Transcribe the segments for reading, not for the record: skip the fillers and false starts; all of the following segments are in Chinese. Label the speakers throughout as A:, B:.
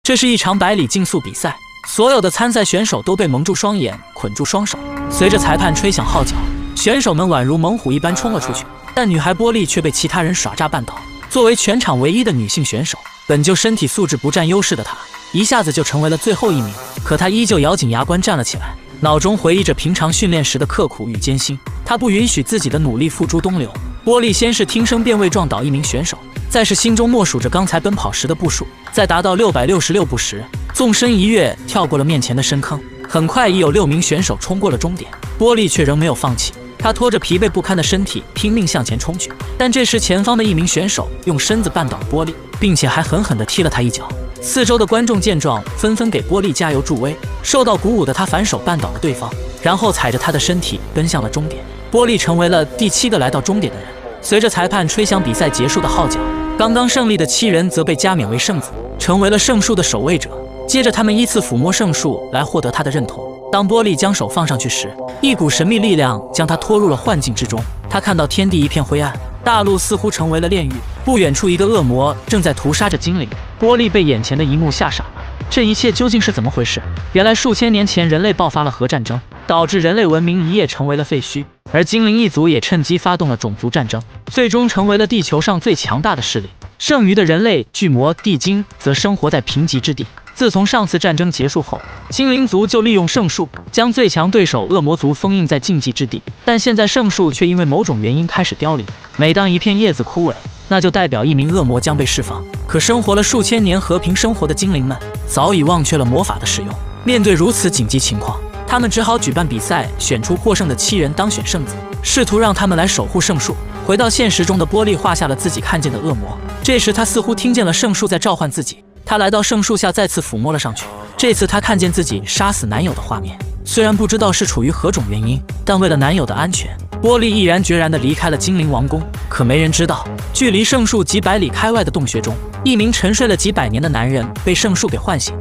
A: 这是一场100里竞速比赛，所有的参赛选手都被蒙住双眼，捆住双手。随着裁判吹响号角，选手们宛如猛虎一般冲了出去，但女孩波莉却被其他人耍诈绊倒。作为全场唯一的女性选手，本就身体素质不占优势的她，一下子就成为了最后一名。可她依旧咬紧牙关站了起来，脑中回忆着平常训练时的刻苦与艰辛。她不允许自己的努力付诸东流。波莉先是听声辨位撞倒一名选手，再是心中默数着刚才奔跑时的步数，在达到666步时，纵身一跃跳过了面前的深坑。很快已有6名选手冲过了终点，波莉却仍没有放弃。她拖着疲惫不堪的身体拼命向前冲去，但这时前方的一名选手用身子绊倒了波莉，并且还狠狠地踢了她一脚。四周的观众见状，纷纷给波莉加油助威。受到鼓舞的她反手绊倒了对方，然后踩着她的身体奔向了终点。波莉成为了第7个来到终点的人。随着裁判吹响比赛结束的号角，刚刚胜利的7人则被加冕为圣子，成为了圣树的守卫者。接着他们依次抚摸圣树来获得他的认同。当波莉将手放上去时，一股神秘力量将她拖入了幻境之中。她看到天地一片灰暗，大陆似乎成为了炼狱。不远处一个恶魔正在屠杀着精灵。波莉被眼前的一幕吓傻了，这一切究竟是怎么回事？原来数千年前人类爆发了核战争，导致人类文明一夜成为了废墟，而精灵一族也趁机发动了种族战争，最终成为了地球上最强大的势力。剩余的人类巨魔地精则生活在贫瘠之地。自从上次战争结束后，精灵族就利用圣树将最强对手恶魔族封印在禁忌之地，但现在圣树却因为某种原因开始凋零。每当一片叶子枯萎，那就代表一名恶魔将被释放。可生活了数千年和平生活的精灵们早已忘却了魔法的使用。面对如此紧急情况，他们只好举办比赛，选出获胜的7人当选圣子，试图让他们来守护圣树。回到现实中的波莉画下了自己看见的恶魔，这时他似乎听见了圣树在召唤自己。他来到圣树下，再次抚摸了上去。这次他看见自己杀死男友的画面，虽然不知道是出于何种原因，但为了男友的安全，波莉毅然决然地离开了精灵王宫。可没人知道，距离圣树几百里开外的洞穴中，一名沉睡了几百年的男人被圣树给唤醒。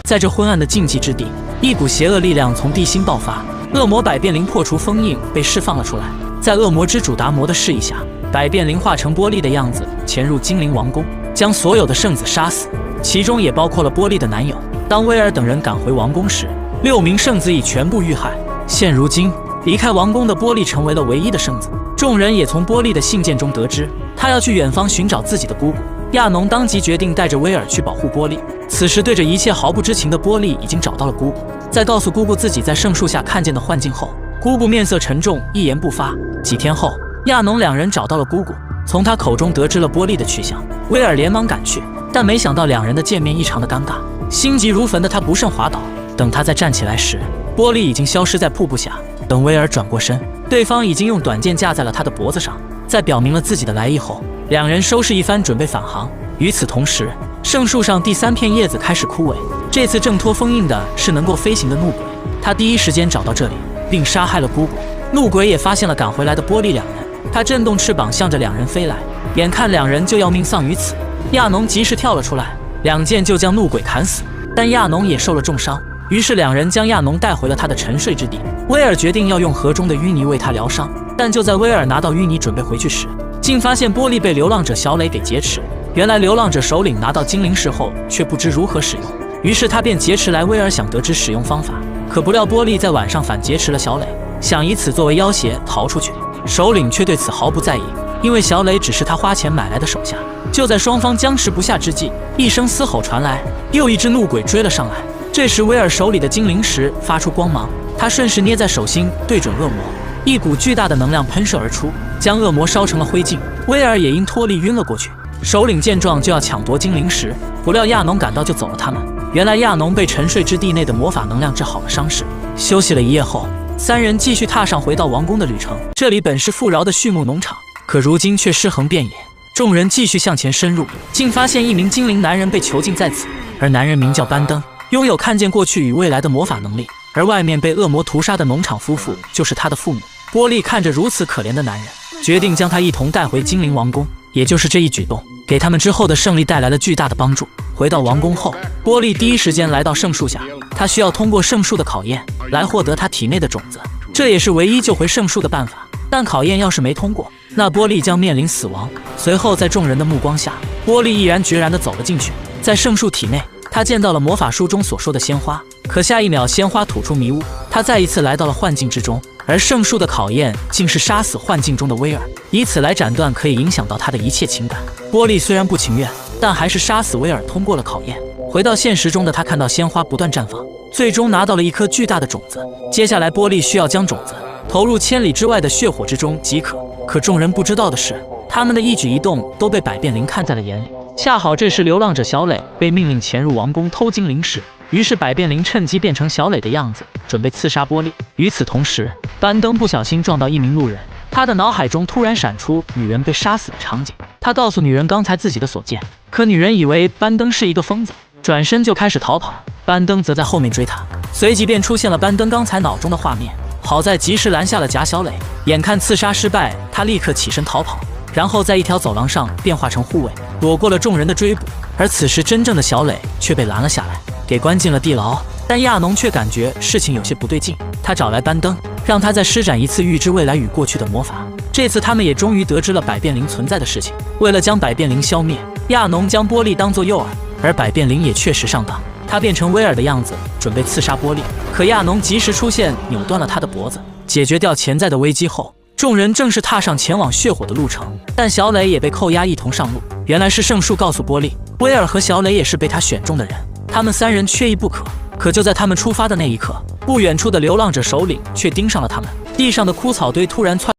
A: 在这昏暗的禁忌之地，一股邪恶力量从地心爆发，恶魔百变灵破除封印被释放了出来。在恶魔之主达摩的示意下，百变灵化成波莉的样子，潜入精灵王宫，将所有的圣子杀死，其中也包括了波莉的男友。当威尔等人赶回王宫时，6名圣子已全部遇害。现如今，离开王宫的波莉成为了唯一的圣子。众人也从波莉的信件中得知，她要去远方寻找自己的姑姑。亚农当即决定带着威尔去保护波莉。此时，对着一切毫不知情的波莉已经找到了姑姑。在告诉姑姑自己在圣树下看见的幻境后，姑姑面色沉重，一言不发。几天后，亚农两人找到了姑姑，从她口中得知了波莉的去向。威尔连忙赶去，但没想到两人的见面异常的尴尬。心急如焚的他不慎滑倒，等他再站起来时，波莉已经消失在瀑布下。等威尔转过身，对方已经用短剑架在了他的脖子上。在表明了自己的来意后，两人收拾一番，准备返航。与此同时，圣树上第3片叶子开始枯萎。这次挣脱封印的是能够飞行的怒鬼，他第一时间找到这里，并杀害了姑姑。怒鬼也发现了赶回来的波莉两人，他震动翅膀向着两人飞来，眼看两人就要命丧于此，亚农及时跳了出来，2剑就将怒鬼砍死，但亚农也受了重伤。于是两人将亚农带回了他的沉睡之地。威尔决定要用河中的淤泥为他疗伤，但就在威尔拿到淤泥准备回去时，竟发现波莉被流浪者小磊给劫持。原来流浪者首领拿到精灵石后却不知如何使用，于是他便劫持来威尔，想得知使用方法。可不料波莉在晚上反劫持了小磊，想以此作为要挟逃出去。首领却对此毫不在意，因为小磊只是他花钱买来的手下。就在双方僵持不下之际，一声嘶吼传来，又一只怒鬼追了上来。这时威尔手里的精灵石发出光芒，他顺势捏在手心，对准恶魔，一股巨大的能量喷射而出，将恶魔烧成了灰烬。威尔也因脱力晕了过去。首领见状就要抢夺精灵石，不料亚农赶到救走了他们。原来亚农被沉睡之地内的魔法能量治好了伤势。休息了一夜后，3人继续踏上回到王宫的旅程。这里本是富饶的畜牧农场，可如今却尸横遍野。众人继续向前深入，竟发现一名精灵男人被囚禁在此，而男人名叫班登，拥有看见过去与未来的魔法能力。而外面被恶魔屠杀的农场夫妇就是他的父母。波莉看着如此可怜的男人，决定将他一同带回精灵王宫。也就是这一举动，给他们之后的胜利带来了巨大的帮助。回到王宫后，波莉第一时间来到圣树下，他需要通过圣树的考验来获得他体内的种子，这也是唯一救回圣树的办法。但考验要是没通过，那波莉将面临死亡。随后在众人的目光下，波莉毅然决然地走了进去。在圣树体内，他见到了魔法书中所说的鲜花，可下一秒鲜花吐出迷雾，他再一次来到了幻境之中。而圣树的考验竟是杀死幻境中的威尔，以此来斩断可以影响到他的一切情感。波莉虽然不情愿，但还是杀死威尔，通过了考验。回到现实中的他看到鲜花不断绽放，最终拿到了一颗巨大的种子。接下来波莉需要将种子投入千里之外的血火之中即可。可众人不知道的是，他们的一举一动都被百变灵看在了眼里。恰好这时流浪者小磊被命令潜入王宫偷精灵石，于是百变灵趁机变成小磊的样子，准备刺杀波莉。与此同时，班登不小心撞到一名路人，他的脑海中突然闪出女人被杀死的场景。他告诉女人刚才自己的所见，可女人以为班登是一个疯子，转身就开始逃跑。班登则在后面追他，随即便出现了班登刚才脑中的画面。好在及时拦下了假小磊，眼看刺杀失败，他立刻起身逃跑，然后在一条走廊上变化成护卫，躲过了众人的追捕。而此时真正的小磊却被拦了下来，给关进了地牢。但亚农却感觉事情有些不对劲，他找来班登，让他再施展一次预知未来与过去的魔法。这次他们也终于得知了百变灵存在的事情。为了将百变灵消灭，亚农将波莉当作诱饵，而百变灵也确实上当，他变成威尔的样子，准备刺杀波莉。可亚农及时出现，扭断了他的脖子。解决掉潜在的危机后，众人正式踏上前往血火的路程。但小磊也被扣押一同上路。原来是圣树告诉波莉，威尔和小磊也是被他选中的人，他们3人缺一不可。可就在他们出发的那一刻，不远处的流浪者首领却盯上了他们。地上的枯草堆突然窜